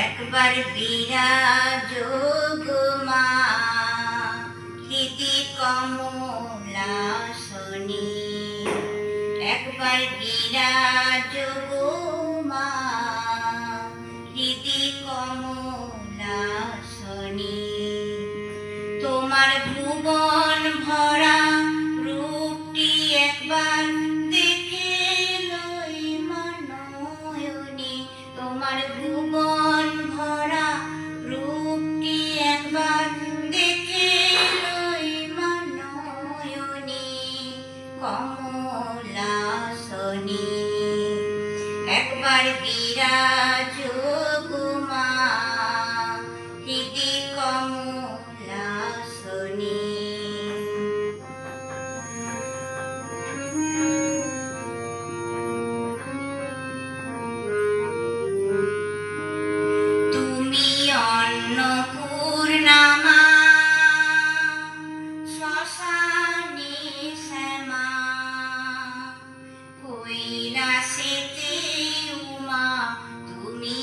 একবার বিরাজ গো মা হৃদি কমলাসনে, একবার বিরাজ গো মা হৃদি কমলাসনে। তোমার ভুবন ভরা রূপটি একবার দেখে লই মনয়নে, তোমার ভুবন ভরা রূপটি একবার দেখে লই মনয়নে কমলাসনে। একবার বিরাজ গো মা হৃদি কমলাসনে। তুমি অন্নপূর্ণা মা শ্মশানে শ্যামা, কৈলাসেতে উমা তুমি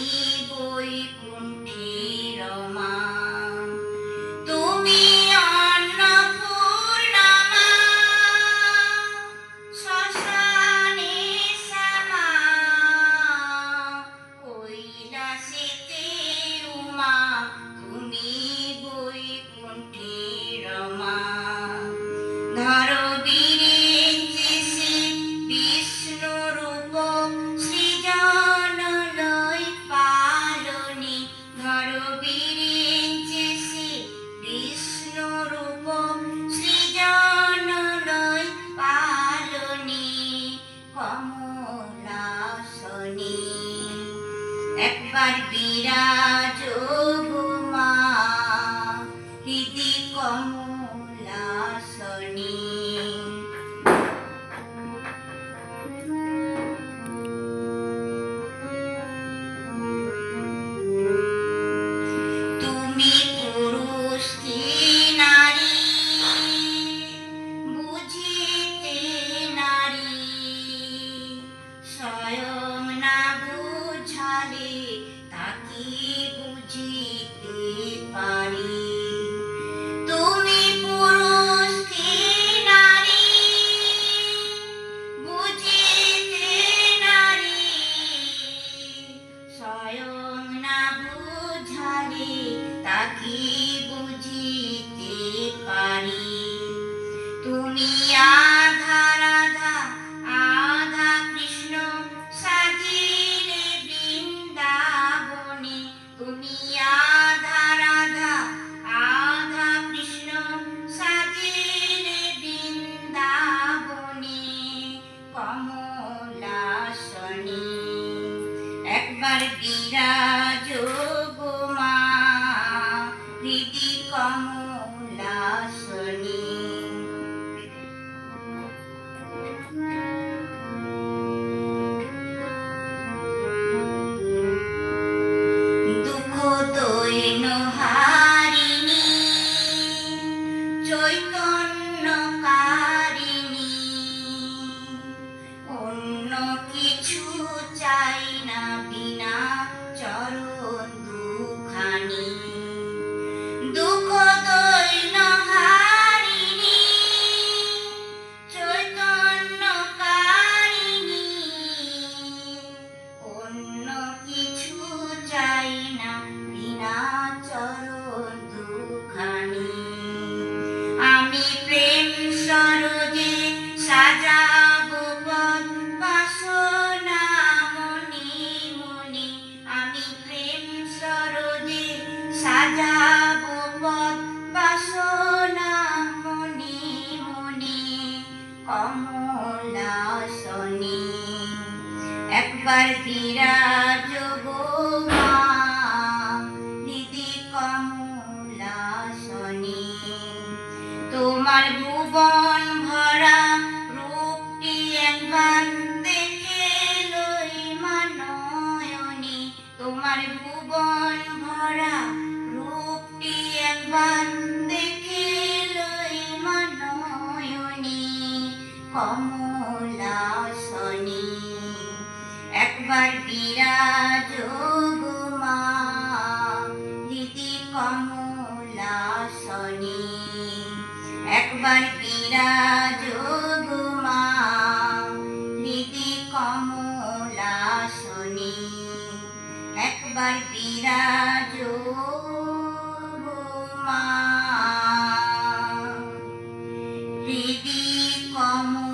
বৈকুণ্ঠের মা। তুমি অন্নপূর্ণা মা শ্মশানে শ্যামা, কৈলাসেতে উমা তুমি বৈকুণ্ঠের মা। ধরো বিরিঞ্চি বিষ্ণু রূপ সৃজন লয় পালনে, ধরো বিরিঞ্চি বিষ্ণু রূপ সৃজন লয় পালনে কমলাসনে। একবার বিরাজ গো মা হৃদি কমলাসনে। তুমি পুরুষ কি নারী বুঝিতে নারী, স্বয়ং না বুঝালে তাকে বুঝিতে পারি। তুমি পুরুষ কি নারী বুঝিতে নারী, স্বয়ং না বুঝালে তাকে বুঝিতে পারি। তুমি আধা রাধা আধা কৃষ্ণ সাজিলে বৃন্দাবনে, তুমি আধা রাধা আধা কৃষ্ণ সাজিলে বৃন্দাবনে কমলাসনে। একবার বিরাজ গো মা হৃদি কমলাসনে। দুঃখ দৈন হারিণী চৈতন্যকারিণী, অন্য কিছু চাই না বিনা চরণ দুখানি। দুঃখ দৈন হারিণী চৈতন্যকারিণী, অন্য কিছু চাই না বিনা চরণ দুখানি। আমি প্রেম সরোজে সাজাবো পদ বাসনা মনি মনি, আমি প্রেম সরোজে সাজাবো পদ বাসনা মনি মনি কমলাসনে। একবার বিরাজ গো মা হৃদি কমলাসনে। তোমার ভুবন ভরা রূপটি একবার দেখে লই মনয়নে, তোমার ভুবন ভরা রূপটি একবার দেখে লই মনয়নে কমলাসনে। একবার বিরাজ গো মা। একবার বিরাজ গো মা হৃদি কমলাসনে, একবার বিরাজ গো মা হৃদি কমলাসনে।